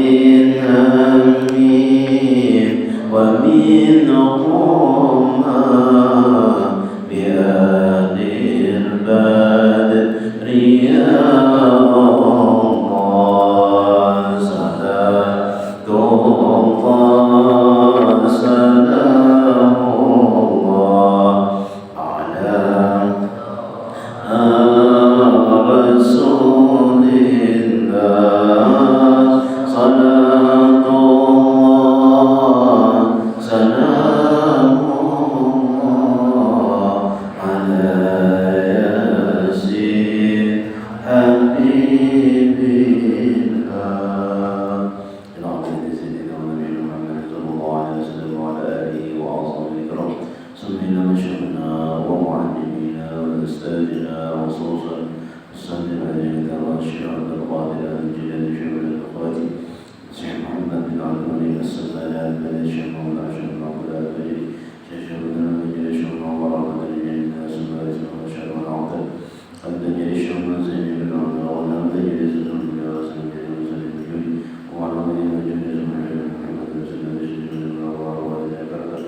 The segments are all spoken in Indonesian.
من هم ومن غمة بأهل البدر يا الله صلاة الله سلام الله على رسول الله صلاة الله سلام الله على ياسين حبيب الله اللهم سيدنا ونبينا محمد صلى الله عليه وسلم وعلى آله وأصحابه الكرام سمينا مشايخنا ومعلمينا وأستاذنا وصوصا السلام عليك والشيخ عبد القادر الجلال شيخ الأخوات الشيخ محمد بن عبد الملك السلام بن الشيخ مولانا الشيخ عبد البدري شيخ ابن المجد الشيخ عمر بن الجلال السماء والشيخ العطر الدنيا الشيخ زين بن عبد الله الدنيا الزين بن حسن بن مسلم بن وعلى مدينة الجنة محمد بن سلام الشيخ بن الله وعلى بركة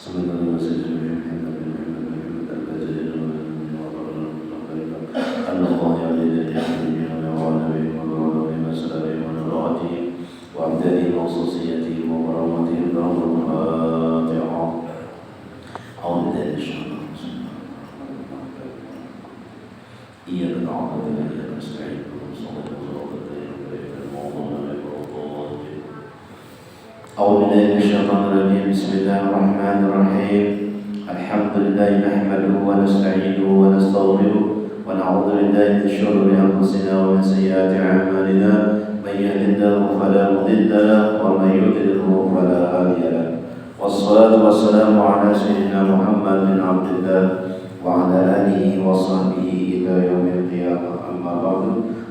صلى الله عليه وسلم محمد بن محمد البدري أن الله يعلي الجميع ونبيه ونبيه وسلامه ونبراته وأبدانه وخصوصيته وكرامته برحمة الفاتحة أعوذ بالله من الشيطان الرجيم إياك نعبد وإياك نستعين صراط أعوذ بالله من الشيطان الرجيم بسم الله الرحمن الرحيم الحمد لله نحمده ونستعينه ونستغفره ونعوذ بالله من شرور أنفسنا ومن سيئات أعمالنا من يهد الله فلا مضل له ومن يضلل فلا هادي له والصلاة والسلام على سيدنا محمد بن عبد الله وعلى آله وصحبه إلى يوم القيامة أما بعد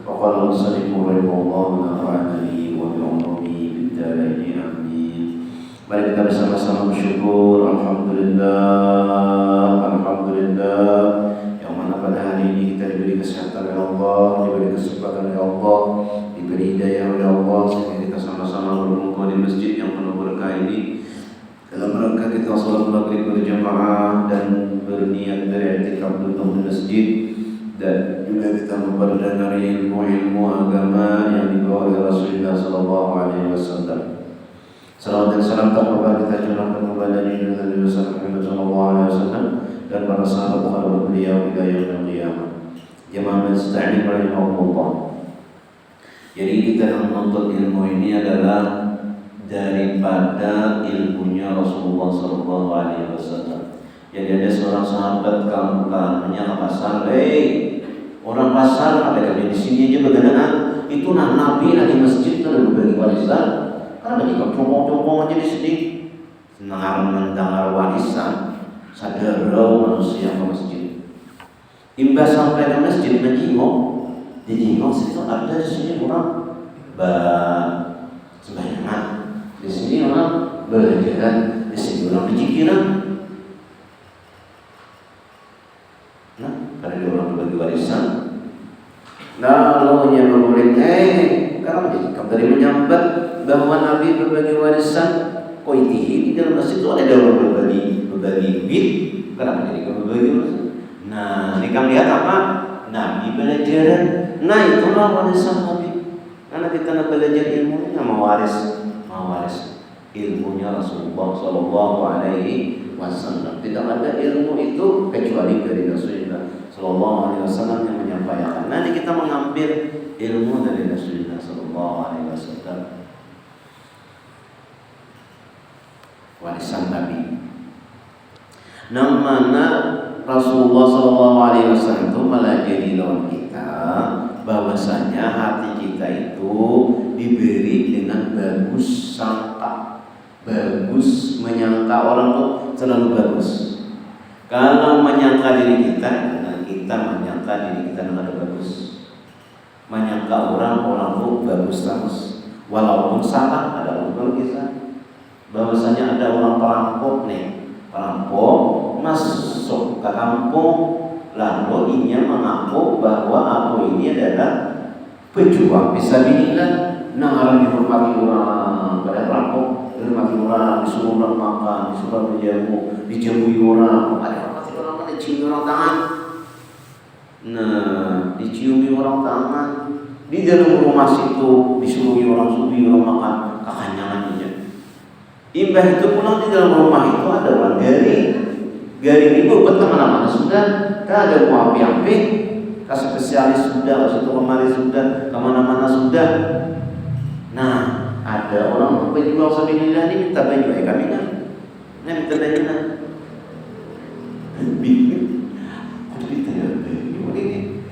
وقال المصنف رحمه الله ونفعنا به وبعلومه بالدارين آمين. Mari kita bersama-sama bersyukur. Alhamdulillah yang mana pada hari ini kita diberi kesehatan oleh Allah, diberi kesempatan oleh Allah, diberi hidayah oleh Allah sehingga kita sama-sama berkumpul di masjid yang penuh berkah ini dalam rangka kita salat maghrib berjamaah dan berniat beriktikaf duduk di masjid dan juga kita mempelajari ilmu agama yang dibawa oleh Rasulullah sallallahu alaihi wasallam. Salawat dan salam terhormat kita curahkan kepada Nabi Muhammad sallallahu alaihi wasallam dan para sahabat kerabat beliau hingga yaumil qiyamah. Jemaah musta'in rahimahullah. Jadi kita menuntut ilmu ini adalah daripada ilmunya Rasulullah sallallahu alaihi wasallam. Jadi ada seorang sahabat kamu-kamunya ke pasar, orang pasar ada kami di sini aja begadang. Itu Nabi lagi masjid lalu berbagi warisan. Karena bagi congkong-congkong aja di sini mendengar warisan sadarau manusia ke masjid. Imbas sampai ke masjid menjengok, di jengok situ ada di sini orang sembahyang, di sini orang belajar, di sini orang berzikiran. Nah, karena dia orang berbagi warisan. Lalu yang bermurid, kalau kamu tadi menyambat bahwa Nabi berbagi warisan, koitihi di dalam masjid itu ada orang berbagi duit. Kenapa jadi kamu berbagi warisan? Nah, ini kamu lihat apa? Nabi belajar. Nah, itulah warisan Nabi. Karena kita nak belajar ilmunya mewaris ilmunya Rasulullah Sallallahu Alaihi Wasallam. Tidak ada ilmu itu kecuali dari Rasulullah Sallallahu Alaihi Wasallam yang menyampaikan. Nanti kita mengambil ilmu dari Rasulullah Sallallahu Alaihi Wasallam. Warisan Nabi. Namanya Rasulullah Sallallahu Alaihi Wasallam itu melajari lawan kita bahwasanya hati kita itu diberi dengan bagus sangka, bagus menyangka orang itu selalu bagus. Kalau menyangka diri kita menyangka diri kita dengan bagus. Menyangka orang itu bagus terus, walaupun salah ada orang kisah. Bahwasanya ada orang perampok masuk ke kampung, lalu ia mengaku bahwa aku ini adalah pejuang fisabilillah. Nah, orang dihormati orang makan, disuruh menjamu, dijamui orang, ada orang diciumi orang tangan. Nah, diciumi orang tangan di dalam rumah situ, disuruh orang subi orang makan, kekanyangan aja. Imbah itu pulang di dalam rumah itu ada orang garing itu buat kemana-mana sudah, tak ada mau api-api, kasih spesialis sudah, kasih kemari sudah, kemana-mana sudah. Nah, ada orang penjual sabilillah ini minta baju, kami kan, minta baju kan, bingung, kok ditanya baju ini,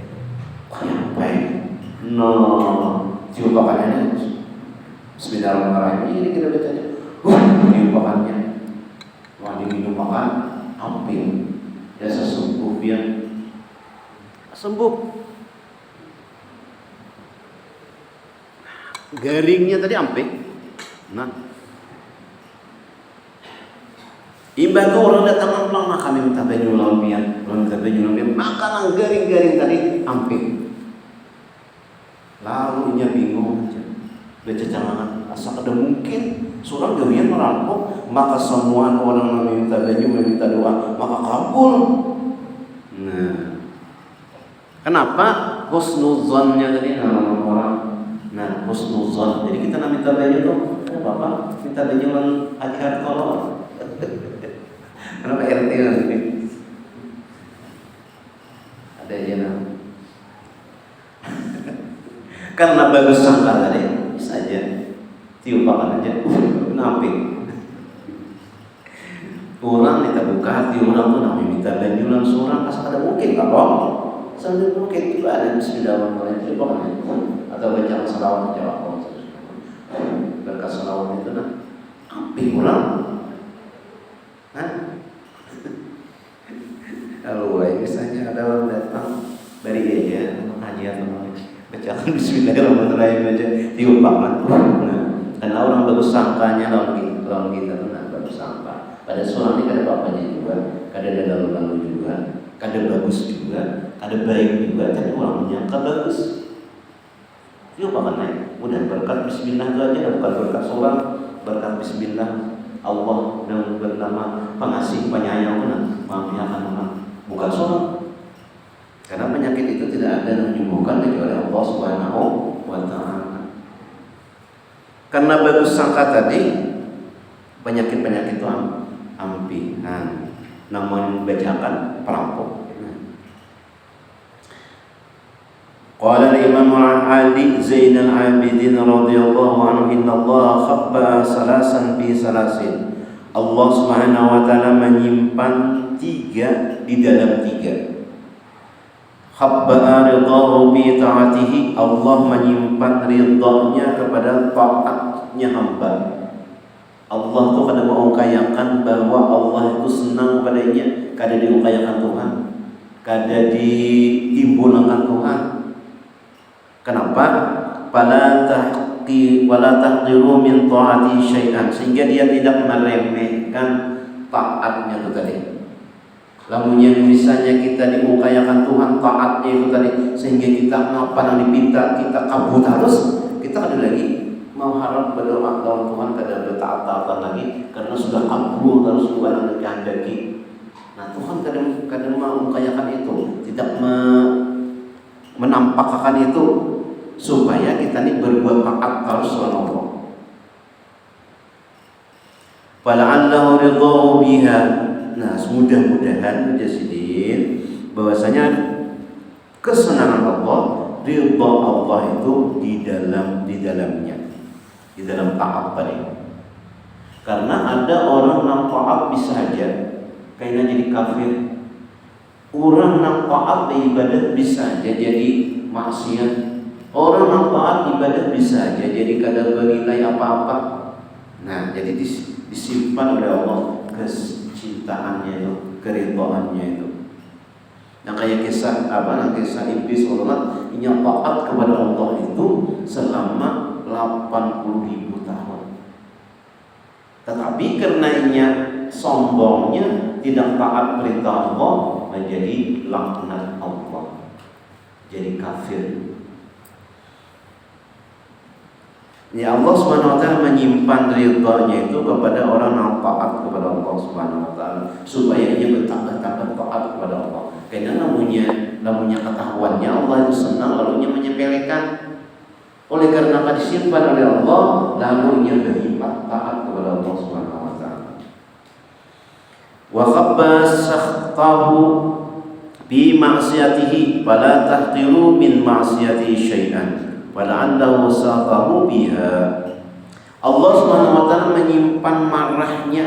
kayak apa? No, diupakannya, Bismillahirrahmanirrahim. Ini kita bacanya, diupakannya, wah diminum makan, hampir, ya sesembuh dia, sembuh. Garingnya tadi ampe. Nah, imbah tuh orang datang pulang kami minta baju lampian, makanan garing-garing tadi ampe. Lalu nya bingung aja, baca jangan asal ada mungkin seorang gawian merampok, maka semua orang meminta baju, meminta doa, maka kabul. Nah, kenapa? Husnuzannya tadi orang. Nah, husnuzan. Jadi kita nak minta baju tuh, Bapak minta baju yang hati-hati kalau. Kenapa RT ini? Ada aja nama. Karena bagus sangka tadi, saja tiupakan aja, namping. Orang kita buka hati orang tuh namanya minta baju langsung orang asal ada mungkin nggak bohong. Sambil mungkin juga ada Bismillahirrahmanirrahim, tiupakan aja. Atau baca salawat jawab berkat salawat itu nah api ulang. Hah? Kalau misalnya ada orang datang dari aja pengajian bacakan Bismillahirrahmanirrahim aja diupakan. Nah, karena orang bagus sangkanya lawan kita tuh nah bagus sangka. Pada seorang ini ada bapaknya juga, ada lalu juga, ada bagus juga, ada baik juga, tapi orang menyangka bagus. Yuk makan naik, udah berkat Bismillah itu aja, bukan berkat sholat, berkat Bismillah Allah yang bernama pengasih penyayang mengampuni bukan sholat. Karena penyakit itu tidak ada yang menyembuhkan kecuali Allah Subhanahu wa Ta'ala. Karena bagus sangka tadi, penyakit-penyakit itu ampi. Nah, namun bacakan perampok. Qala al-Imam Ali Zainal Abidin radhiyallahu anhu innallaha khabba salasan fi salasin. Allah Subhanahu wa taala menyimpan 3 di dalam 3. Khabba ridahu bi ta'atihi, Allah menyimpan ridhanya kepada taatnya hamba. Allah tuh kadang mengungkapkan bahwa Allah itu senang padanya, kadang diungkapkan Tuhan, kadang diimbulkan Tuhan. Kenapa? Wala tahqiru min ta'ati syai'an, sehingga dia tidak meremehkan taatnya itu tadi. Lamunnya misalnya kita dimukayakan Tuhan taatnya itu tadi, sehingga kita apa yang dipinta kita kabul harus, kita ada lagi mau harap berdoa lawan Tuhan kada bertaat-taatan lagi karena sudah kabul harus bukan yang dikehendaki. Nah, Tuhan kadang mau mukayakan itu, tidak menampakkan itu supaya kita ini berbuat taat terus sama Allah. Fala'allahu ridhahu biha. Nah, mudah-mudahan jasidin bahwasanya kesenangan Allah, ridha Allah itu di dalamnya, di dalam taat tadi. Karena ada orang yang taat bisa aja kayaknya jadi kafir. Orang yang taat ibadah bisa aja jadi maksiat. Orang yang taat ibadah bisa aja jadi kadang bernilai apa-apa. Nah, jadi disimpan oleh Allah kecintaannya itu, keridhaannya itu. Yang kayak kisah iblis Allah yang taat kepada Allah itu selama 80.000 tahun. Tetapi karenanya sombongnya tidak taat perintah Allah menjadi laknat Allah, jadi kafir. Ya Allah Subhanahu wa taala menyimpan ridha-Nya itu kepada orang yang taat kepada Allah Subhanahu wa taala supaya ia bertambah-tambah taat kepada Allah. Karena namanya ketahuannya Allah itu senang lalu ia menyepelekan. Oleh karena disimpan oleh Allah lalu ia berlipat taat kepada Allah Subhanahu wa taala. Wa khabba sakhtahu bi ma'siyatihi fala tahqiru min ma'siyatihi syai'an wala'allahu saqahu biha. Allah Subhanahu wa taala menyimpan marahnya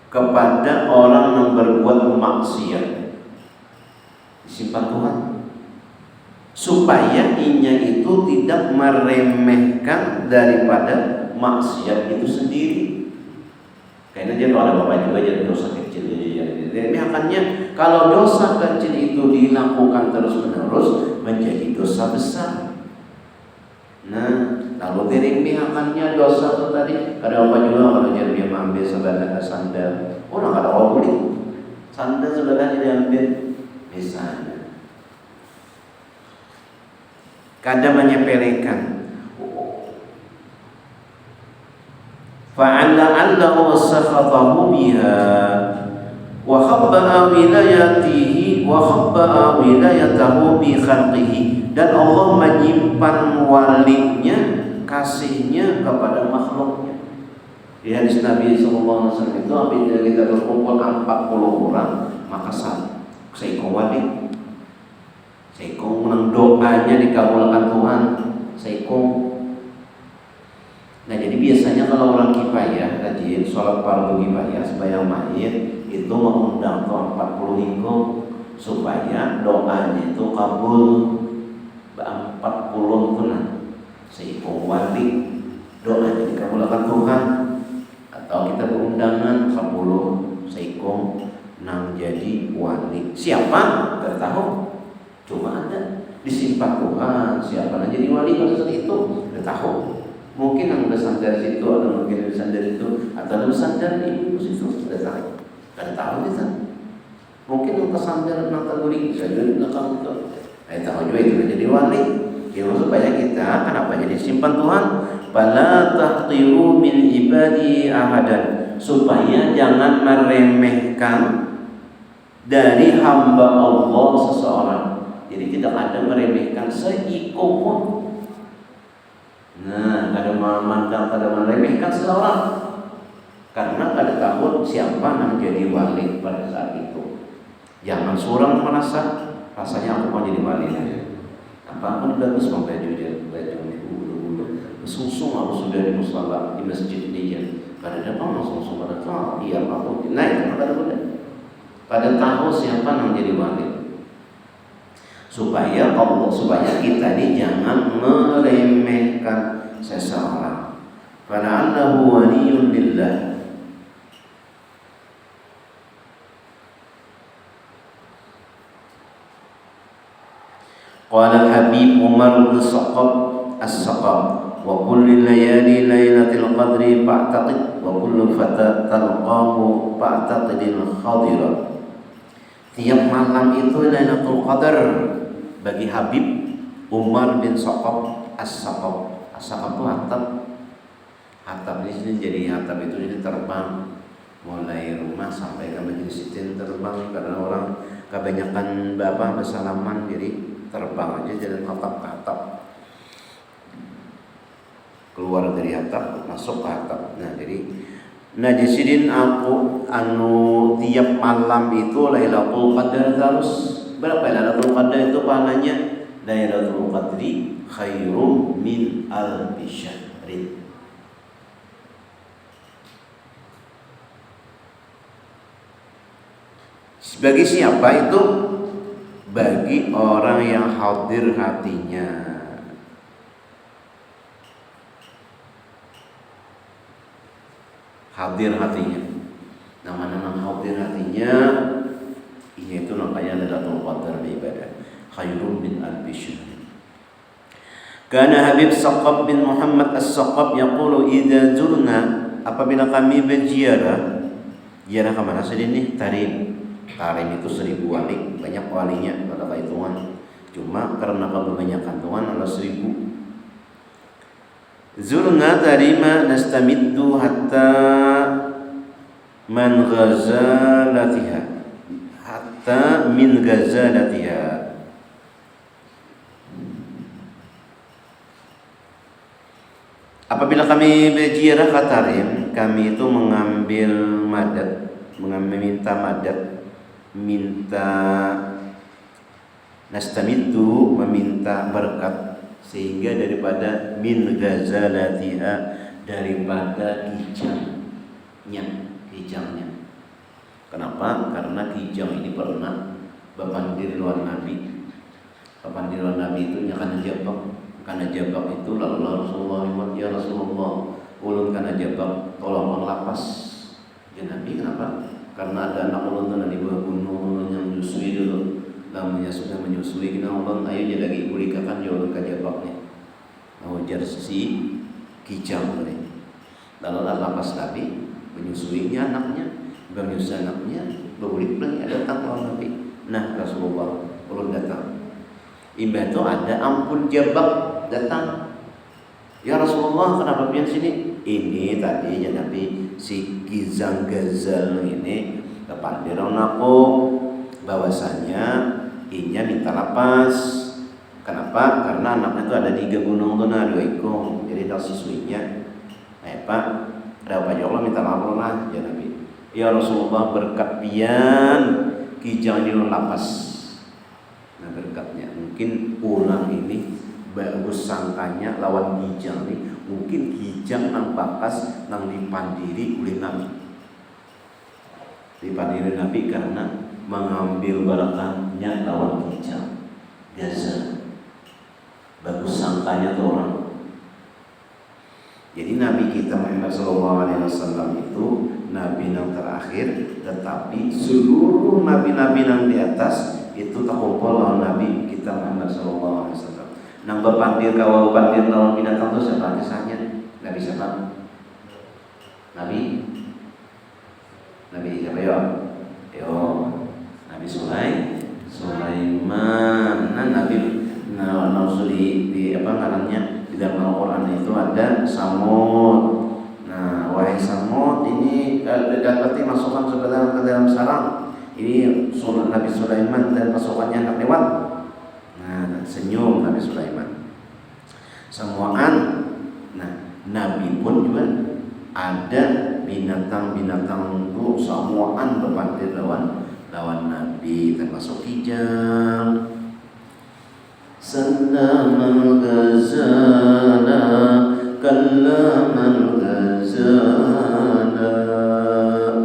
kepada orang yang berbuat maksiat. Disimpan Tuhan supaya inya itu tidak meremehkan daripada maksiat itu sendiri. Karena dia kalau ada bapak juga jadi dosa kecil diremehkannya. Kalau dosa kecil itu dilakukan terus-menerus menjadi dosa besar. Nah, kalau diremehkannya dosa itu tadi, ada apa juga kalau dia mengambil sebagai sandal, orang ada orang beli sandal sebagai diambil misalnya, kadang menyepelekan. Fa'allahu sakhatahu biha wa khabba'a wilayatihi wa khabba'a wilayatahu bi khalqihi, dan Allah menyimpan walinya, kasihnya kepada makhluknya. Di hadis Nabi SAW itu apabila kita berkumpul 40 orang maka seiko wali, seiko menang doanya dikabulkan Tuhan, seiko. Nah jadi biasanya kalau orang kifayah rajin sholat fardu kifayah sembahyang mayit itu mengundang 40 hingga supaya doanya itu kabul 40 tunan seiko wali doanya dikabulkan Tuhan. Atau kita berundangan 10 seiko nang jadi wali. Siapa? Tidak tahu. Cuma ada disimpan Tuhan. Siapa yang jadi wali pada saat itu? Tidak tahu. Mungkin yang bersandar situ, atau mungkin bersandar itu, atau bersandar di situ. Tidak tahu. Tidak tahu kita. Mungkin yang bersandar nang tangguri bisa jadi belakang itu. Tahu juga itu jadi wali. Ya supaya kita kenapa jadi simpan Tuhan? Fala tahqiru min ibadi ahadan, supaya jangan meremehkan dari hamba Allah seseorang. Jadi tidak ada meremehkan seiko pun. Nah, kada memandang, kada meremehkan seseorang, karena kada tahu siapa yang menjadi wali pada saat itu. Jangan seorang merasa rasanya aku mau jadi wali. Apa pun bagus mau baju sungsung aku sudah di musala di masjid dia. Kada datang sungsung pada tahu dia aku naik kada boleh. Pada tahu siapa yang menjadi wali. Supaya kita ini jangan meremehkan seseorang. Karena annahu waliyun lillah. Qala Habib Umar bin Saqab as-Saqab wa kullu layali lailatul qadri fa'taqid wa kullu fata talqahu fa'taqidil khadira. Tiap malam itu Lailatul Qadar bagi Habib Umar bin Saqab as-Saqab. As-Saqab itu atap. Atap ini jadi atap itu jadi terbang mulai rumah sampai ke majelis itu terbang, karena orang kebanyakan bapak bersalaman jadi terbang aja jalan atap ke atap, keluar dari atap masuk ke atap. Nah jadi najisidin aku tiap malam itu Lailatul Qadar terus. Berapa Lailatul Qadar itu pahalanya? Lailatul Qadri khairum min alfi syahrin. Bagi siapa itu? Bagi orang yang hadir hatinya. Hadir hatinya. Nama-nama hadir hatinya ini itu namanya Lailatul Qadar ibadah. Khairum min alfi syahr. Kana Habib Saqab bin Muhammad As-Saqab yaqulu idza zurna, apabila kami berziarah, ziarah ke mana saja nih? Tarim itu 1000 wali, banyak walinya pada hitungan. Cuma karena kebanyakan Tuhan ada 1000. Zulna tarima nastamiddu hatta man ghazalatiha, hatta min ghazalatiha. Apabila kami berziarah ke Tarim, kami itu mengambil madad, meminta madad, minta nastamiddu, meminta berkat, sehingga daripada min ghazalatiha, daripada kijangnya. Kenapa? Karena kijang ini pernah bapandir lawan Nabi. Bapandir lawan Nabi itu nyakana jabak. Karena jabak itu lalu Rasulullah, ya Rasulullah, ulun karena jabak, tolong lapas. Ya Nabi, kenapa? Karena ada anak ulun tuh di bawah gunung yang menyusui dulu. Namanya sudah menyusui, kena ulun ayo jadi lagi ulikakan ya ulun ka jabaknya. Mau jar si kijang tadi. Lalu lapas Nabi menyusuinya anaknya, menyusui anaknya, berulik lagi datang lawan Nabi. Nah Rasulullah ulun datang. Imbah itu ada ampun jabak datang. Ya Rasulullah, kenapa pian sini? Ini tadi ya Nabi, si Kizang Gazal ini kepandiran aku bahwasanya inya minta lapas. Kenapa? Karena anaknya itu ada 3 gunung tuh, nah 2 ikung. Jadi tak sisuinya. Pak, ada apa ya Allah minta maaf lah ya Nabi. Ya Rasulullah, berkat pian Kijang ini lapas. Nah berkatnya mungkin ulang ini bagus sangkanya lawan Kijang nih, mungkin Kijang nang bakas nang dipandiri oleh Nabi, dipandiri Nabi karena mengambil barakahnya lawan Kijang. Biasa bagus sangkanya tuh orang. Jadi Nabi kita Muhammad SAW itu Nabi yang terakhir, tetapi seluruh Nabi-Nabi yang di atas itu terkumpul lawan Nabi kita Muhammad SAW. Nang berpandir kawal pandir lawan binatang itu siapa kisahnya? Nabi siapa? Nabi siapa ya? Nabi Sulaiman. Nah Nabi di apa namanya di dalam Al-Quran itu ada Samud. Nah wahai Samud, ini dapati masukkan ke dalam sarang. Ini Nabi Sulaiman dan pasukannya anak lewat. Nah senyum Nabi Sulaiman. Semuaan. Nah Nabi pun juga ada binatang-binatang itu semuaan berpandir lawan Nabi, termasuk kijang. Sallamal ghazala, kallamal ghazala.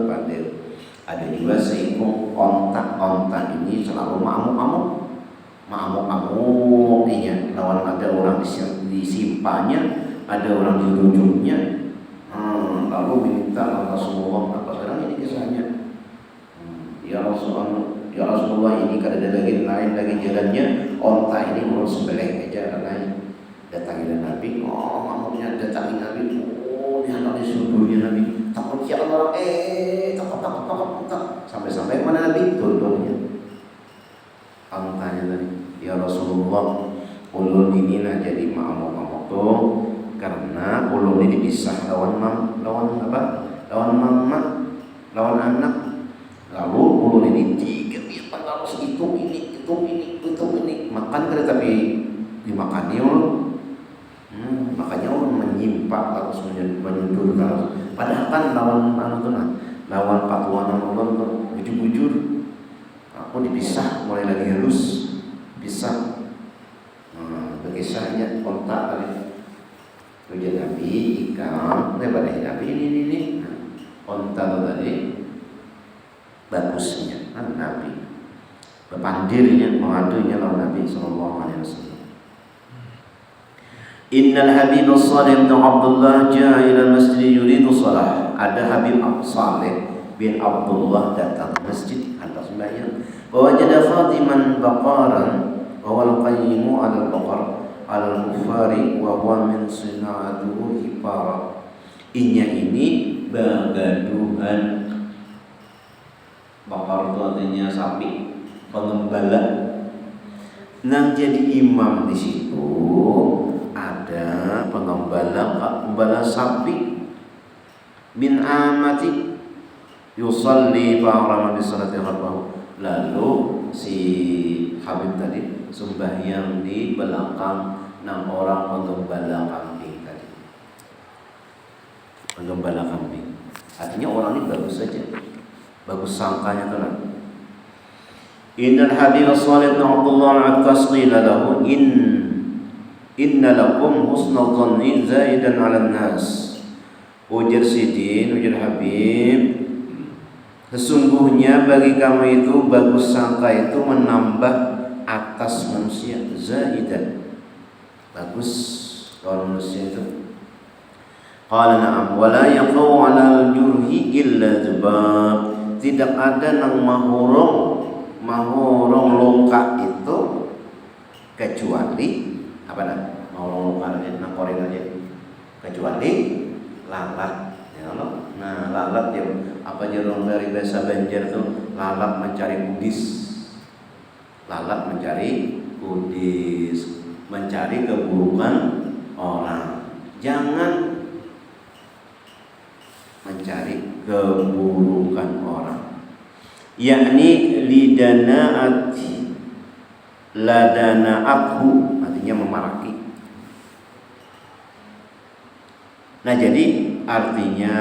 Pandir. Ada juga seekor onta ini selalu ma'amuk iya. Lawan ada orang disimpanya, ada orang dirujuknya. Lalu minta Rasulullah, apa sekarang ini kisahnya? Ya Rasulullah, ini kada ada lagi lain lagi jalannya, onta ini mau sembelih aja lain. Datangi Nabi, mamanya datangi Nabi, dia anak disuruhnya Nabi, takut ya Allah, takut. Sampai mana Nabi turunnya. Ontanya tadi, ya Rasulullah, ulun ini nah jadi ma'amuk tuh karena ulun ini dipisah lawan anak. Lalu ulun ini 3 bintang harus itu ini makan kada tapi dimakani ulun. Makanya ulun menyimpak harus menyudur harus. Padahal kan lawan patuanan ulun tuh bujur. Aku dipisah mulai lagi halus pisah. Berkisahnya kontak tadi. Tujuan Nabi ikan daripada Nabi ini. Kontak tadi bagusnya Nabi berpandirnya mengadunya lawan Nabi SAW. Innal Habib Salih bin Abdullah jaa ila masjid yuridu salah. Ada Habib Salih bin Abdullah datang ke masjid hendak sembahyang. Wa wajada Fatiman baqaran wa wal qayyimu 'ala al-baqar 'ala al-kuffari wa huwa min sina'atuhu hipara. Inya ini bagaduhan. Bakar itu artinya sapi, pengembala. Nang jadi imam di situ ada pengembala sapi min amati yusalli fa'arama bisalati khalfahu. Lalu si Habib tadi sembahyang di belakang 6 orang penggembala kambing tadi. Penggembala kambing. Artinya orang ini bagus saja. Bagus sangkanya tuh lah. Innal Habib Shalih bin Abdullah al-Attas qila lahu inna lakum husnul dhanni zaidan 'alan nas. Ujar Sidin, ujar Habib, sesungguhnya bagi kamu itu bagus sangka itu menambah atas manusia. Zaidan, bagus lawan manusia itu. Qala na'am wa la yaqau 'ala al-jurhi illa dzubab. Tidak ada nang mahurung luka itu kecuali apa nah? Mahurung luka nang koreng aja. Kecuali lalat, ya Allah. Nah, lalat dia apa jerong dari bahasa Banjar tuh, lalat mencari kudis. Lalat mencari kudis, mencari keburukan orang. Jangan mencari keburukan orang. Yakni lidana'ati ladana'athu, artinya memaraki. Nah, jadi artinya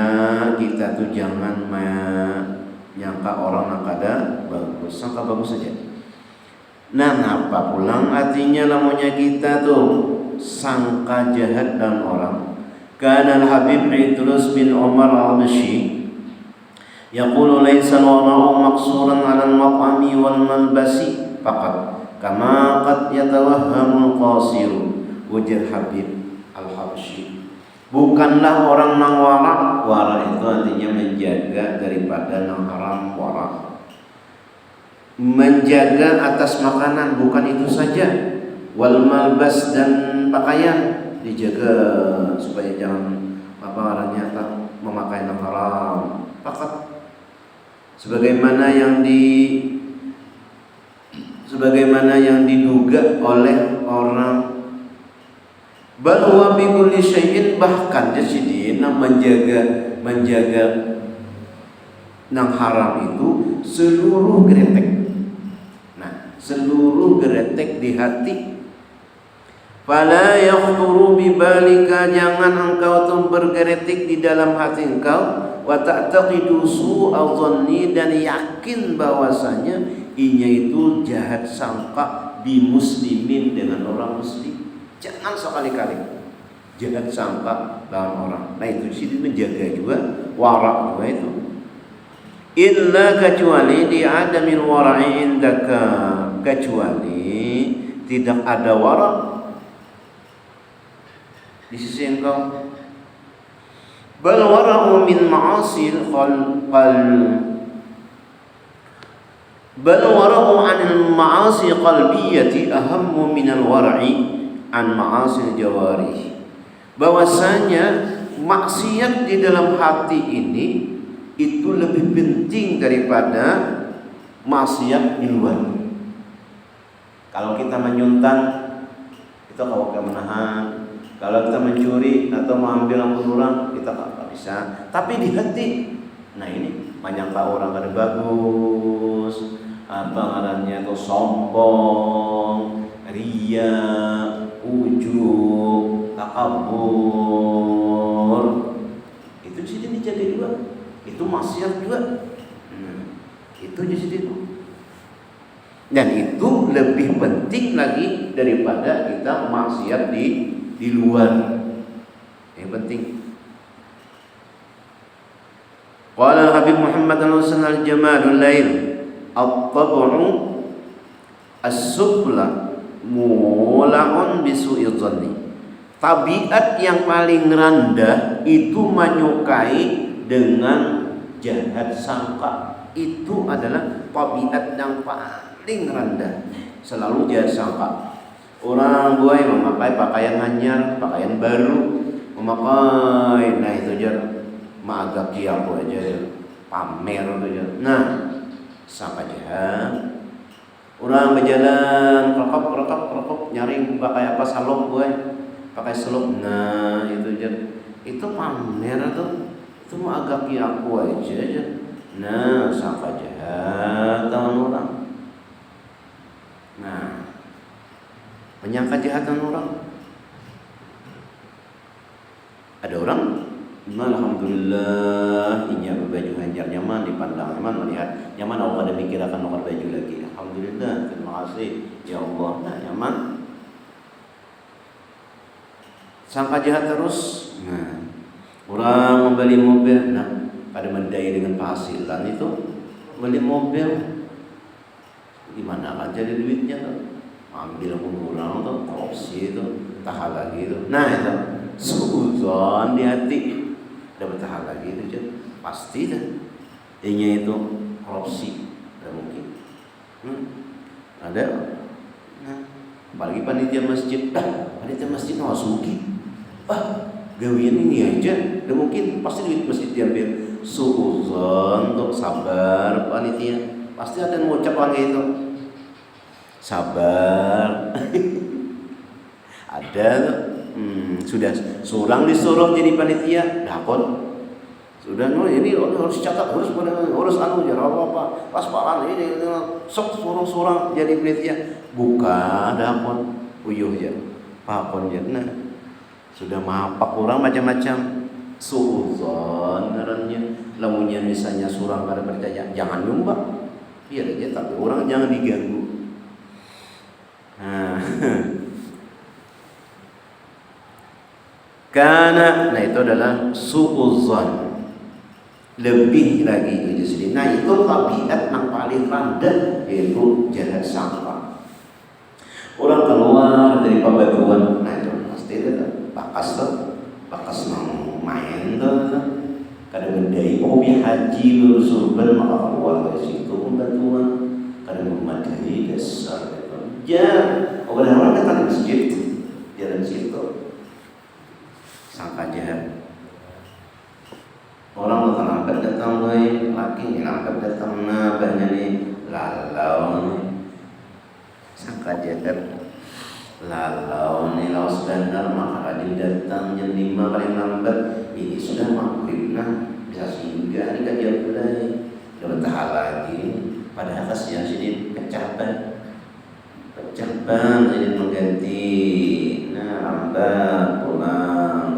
kita tuh jangan menyangka orang nakada bagus, sangka bagus saja. Nah, apa pulang artinya lamunya kita tuh sangka jahat dan orang. Kana al-Habib Idrus bin Umar al-Bashi yaqulu laysa al-wara'u maqsuran 'ala al-mat'ami wal malbasi faqat kama qad yatawahhamu al-qasir. Ujar Habib al-Habsyi, bukanlah orang nang wara. Wara itu artinya menjaga daripada nang haram. Wara menjaga atas makanan, bukan itu saja. Wal malbas, dan pakaian dijaga supaya jangan memakai nang haram. Fakat sebagaimana yang diduga oleh orang. Bal huwa bi kulli syai'in, bahkan jadi menjaga nang haram itu seluruh geretek. Nah, seluruh geretek di hati. Fala yakhturu bi balika, jangan engkau tuh bergeretik di dalam hati engkau. Wa ta'taqidu su'a dhanni, dan yakin bahwasanya inya itu jahat sangka bi muslimin, dengan orang muslim. Jangan sekali-kali jahat sangka dalam orang. Nah, itu sih menjaga juga wara juga itu. Illa, kecuali di adamil wara'i indaka, kecuali tidak ada wara di sisi engkau. Bal wara'u min ma'asil bal wara'u 'anil ma'asi qalbiyati ahammu minal wara'i an ma'asil jawarih. Bahwasanya maksiat di dalam hati ini itu lebih penting daripada maksiat di luar. Kalau kita menyuntan, kita kalau menahan. Kalau kita mencuri atau mengambil orang, kita nggak bisa. Tapi di hati, nah ini banyak orang kada bagus, apa ngarannya itu sombong, ria, ujub, takabur. Itu di sini dijaga juga. Itu maksiat juga. Itu di situ. Dan itu lebih penting lagi daripada kita maksiat di luar. Yang penting. Qala Habib Muhammad al-Hasan al-Jamalul Lail at-tab'u as-sufla mula'un bisu'i dhanni. Tabiat yang paling rendah itu menyukai dengan jahat sangka. Itu adalah tabiat yang paling rendah. Selalu jahat sangka. Orang buai memakai pakaian anyar, pakaian baru, memakai, nah itu aja agak kiapo aja, pamer itu aja. Nah, sangka jahat. Orang berjalan, rekop, nyaring pakai apa salom buai. pakai seluk. Nah, itu aja. Itu pamer tuh. Itu mah agak aku aja. Nah, sangka jahat sama orang. Nah, menyangka jahat sama orang. Ada orang, alhamdulillah, inya berbaju hajar nyaman, dipandang nyaman, melihat nyaman. Allah ada mikir akan nomor baju lagi. Alhamdulillah, terima kasih ya Allah. Nah, nyaman. Sangka jahat terus. Nah, orang membeli mobil, nah pada mendaya dengan penghasilan itu beli mobil, gimana kan jadi duitnya tuh, ambil kurang tuh, korupsi itu, tahan lagi itu. Nah itu suuzon di hati, dapat tahan lagi itu aja, pasti dah. Ini itu korupsi, tidak mungkin. Ada. Nah, apalagi panitia masjid, panitia masjid Nawasuki. Gawian ini aja, udah mungkin pasti duit masjid diambil. Suuzon untuk sabar panitia, pasti ada yang mengucapkan itu. Sabar. Ada tuh. Sudah surang disuruh jadi panitia, dapat. Sudah ini harus catat, harus anu jar apa pas-pasan ini sok surang jadi panitia. Buka dapat uyuh ya. Papon ya. Nah, sudah mapak orang macam-macam. Suuzon ngarannya. Lamunnya misalnya surang kada percaya, jangan nyumbang. Biar aja, tapi orang jangan diganggu. Karena itu adalah suuzon. Lebih lagi itu sendiri. Nah, itu tabiat yang paling rendah, yaitu jahat sangka. Orang keluar dari pembatuan, nah itu pasti itu bakas main tuh. Kadang mendai hobi haji bersurban, maka keluar dari situ pembatuan. Kadang memadai dasar itu. Ya, orang datang ke masjid, jalan situ. Sangka jahat. Orang terlambat datang baik, laki lambat datang banyak nih lalau nih. Sangka jahat. Lalau nih laos bandar maka tadi datang jam 5 paling lambat. Ini sudah maghrib, nah bisa singgah ini kan jam mulai. Udah bertahan lagi. Padahal kasihan sini kecapan ini mengganti. Nah lambat pulang.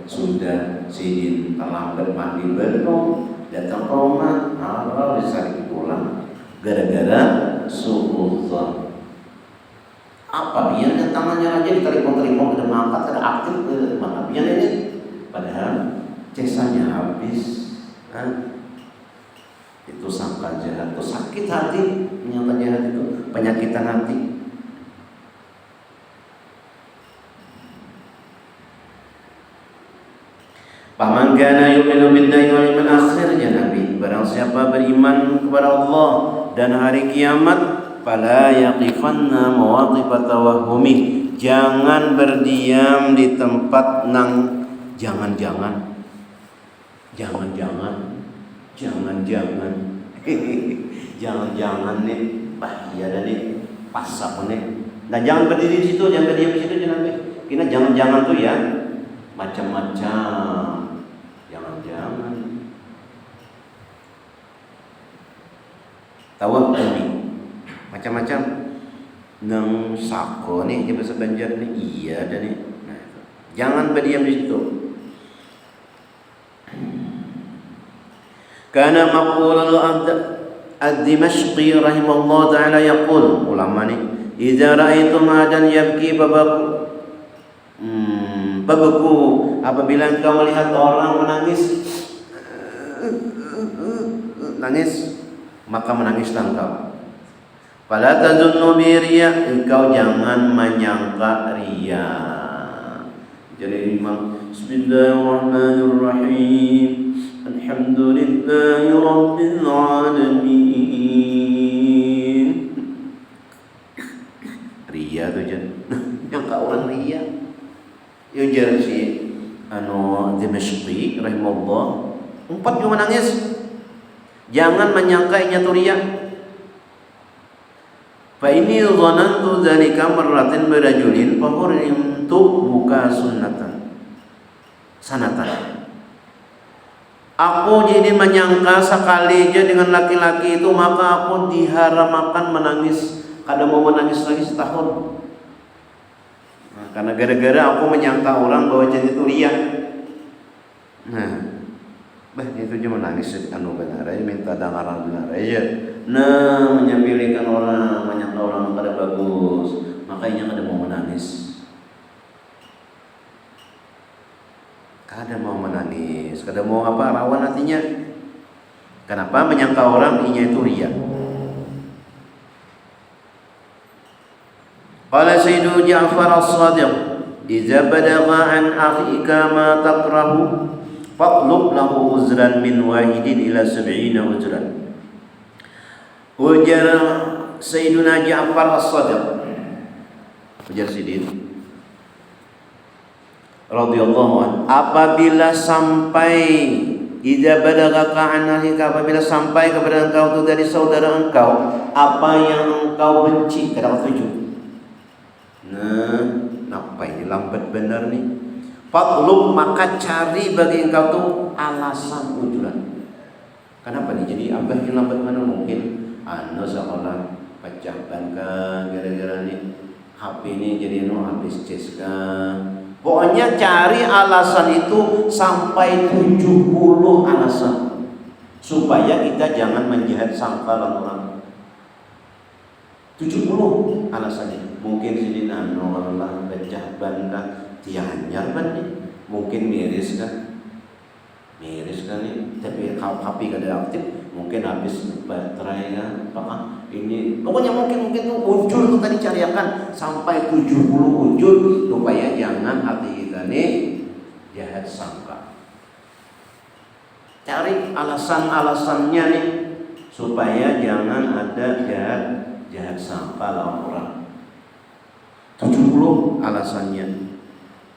Sudah sidin terlambat mandi belum datang rumah harus dicari pulang gara-gara suuzon. Apa biarnya tangannya aja di telepon udah mangkat ada aktif ke mana biar ini padahal cesanya habis. Itu sangka jahat, itu sakit hati. Menyangka jahat itu penyakitan hati. Faman kana yu'minu billahi wal yawmil akhir, ya Nabi, barang siapa beriman kepada Allah dan hari kiamat, fala yaqifanna mawadhifa tawahhumi, jangan berdiam di tempat nang jangan-jangan nih bahaya dan nih pasak nih. Nah jangan berdiri di situ, jangan berdiam di situ, jangan. Kira jangan-jangan tuh ya macam-macam. Jangan tawahhumi macam-macam nang sako nih di bahasa Banjar nih iya dan nih. Nah, jangan berdiam di situ. Karena maqulul ad-Dimashqi rahimahullah taala yaqul, ulama nih, idza ra'aitum adan yabki babaku apabila engkau melihat orang menangis, maka menangislah engkau. Fala tazunnu bi riya, engkau jangan menyangka riya. Jadi imam Bismillahirrahmanirrahim, alhamdulillahi rabbil alamin. Riya tu je. Nyangka orang riya. Yang jelas si Dimashqi rahimahullah 4 juga menangis. Jangan menyangka inya tu riya. Fa ini dhanantu dzalika marratin birajulin kuntu buka sunnatan sanatan. Aku jadi menyangka sekali aja dengan laki-laki itu maka aku diharamkan menangis. Kadang mau menangis lagi setahun. Nah, karena gara-gara aku menyangka orang bahwa jadi itu riya. Nah, itu aja menangis anu benar aja minta dengaran benar aja. Nah, menyambilikan orang, menyangka orang kada bagus, makanya kada mau menangis. Kada mau menangis, kada mau apa rawan hatinya. Kenapa? Menyangka orang inya itu riya. Qala Sayyidu Ja'far As-Shadiq, "Idza balagha an akhika ma takrahu, fatlub lahu uzran min wahidin ila 70 uzran." Ujar Sayyiduna Ja'far As-Shadiq, ujar Sidin radhiyallahu an, apabila sampai idza balagaka an akhika, apabila sampai kepada engkau itu dari saudara engkau apa yang engkau benci, kata tujuh. Nah, kenapa ini lambat benar nih? Fatlub, maka cari bagi engkau tuh alasan ujuran. Kenapa nih jadi abah ini lambat mana mungkin? Anu sekolah pecah ban kan gara-gara nih HP ini jadi habis cas kan. Pokoknya cari alasan itu sampai 70 alasan supaya kita jangan menjahat sangkalan orang. 70 alasannya. Mungkin sidin anu Allah pecah ban kah, tianyar ban nih. Mungkin miris kan nih. Tapi kalau HP kada aktif, mungkin habis baterai kan. Apakah ini? Pokoknya mungkin tuh ujur tuh tadi cariakan sampai 70 ujur supaya jangan hati kita nih jahat sangka. Cari alasan-alasannya nih supaya jangan ada jahat sangka lawan orang. 70 alasannya.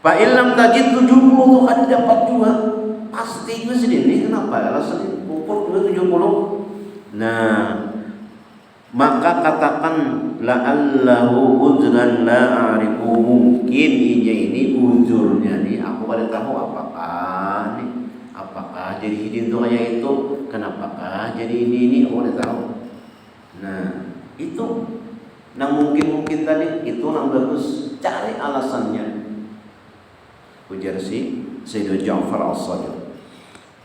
Pak Ilham tajid 70 tuh kan dapat juga. Pasti itu sendiri. Kenapa alasannya pupuk juga 70? Nah, maka katakan la'allahu uzran la a'rifu, mungkin ini uzurnya nih aku pada tahu apakah jadi hidin tuh kayak itu, kenapakah jadi ini aku pada tahu. Nah, itu yang mungkin tadi itu yang bagus, cari alasannya. Ujar si Sayyidina Ja'far As-Shadiq.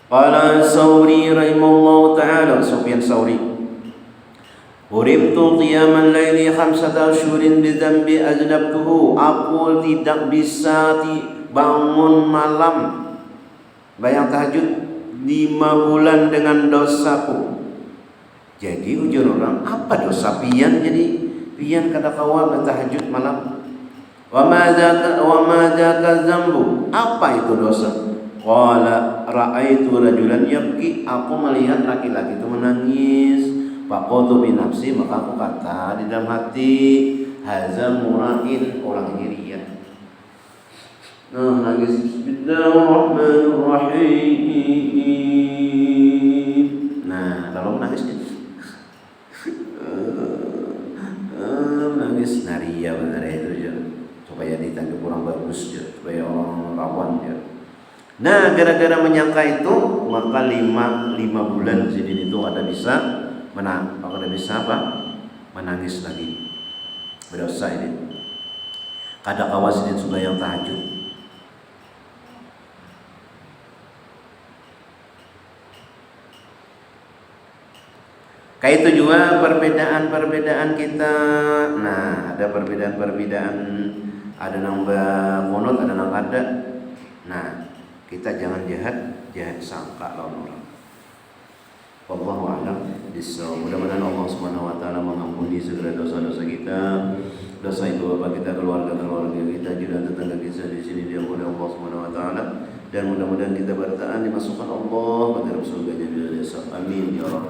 Qala Sauri rahimahullahu ta'ala, Sufyan Sauri, "Uribtu qiyamal laili 5 ashhurin bi dzambi aznabtuhu." Aku tidak bisa bangun malam bayang tahajud 5 bulan dengan dosaku. Jadi ujar orang, apa dosa pian jadi pian kada kawa bertahajud malam? Wa ma dzaka dzambu, apa itu dosa? Qala ra'aitu rajulan yabki, aku melihat laki-laki itu menangis. Faqultu bi nafsi, maka aku kata di dalam hati, hadza mura'in, orang ini riya. Nah, nangis. Bismillahirrahmanirrahim. Nah, kalau menangisnya nangis naria benar itu aja, supaya ditanggap kurang bagus ya, supaya orang rawan ya. Nah, gara-gara menyangka itu maka 5 bulan sidin itu ada bisa menangis lagi. Berdosa ini. Kada kawas sidin sudah yang tahajud. Kayak itu juga perbedaan kita. Nah, ada perbedaan, ada nambah kunut, ada nang kada. Nah, kita jangan jahat sangka lawan orang. Wallahu a'lam bishawab. Mudah-mudahan Allah Subhanahu wa taala mengampuni segala dosa-dosa kita, dosa ibu bapak kita, keluarga kita, jiran tetangga kita di sini diampuni Allah Subhanahu wa taala, dan mudah-mudahan kita bertahan dimasukkan Allah pada surga-Nya. Amin ya rabbal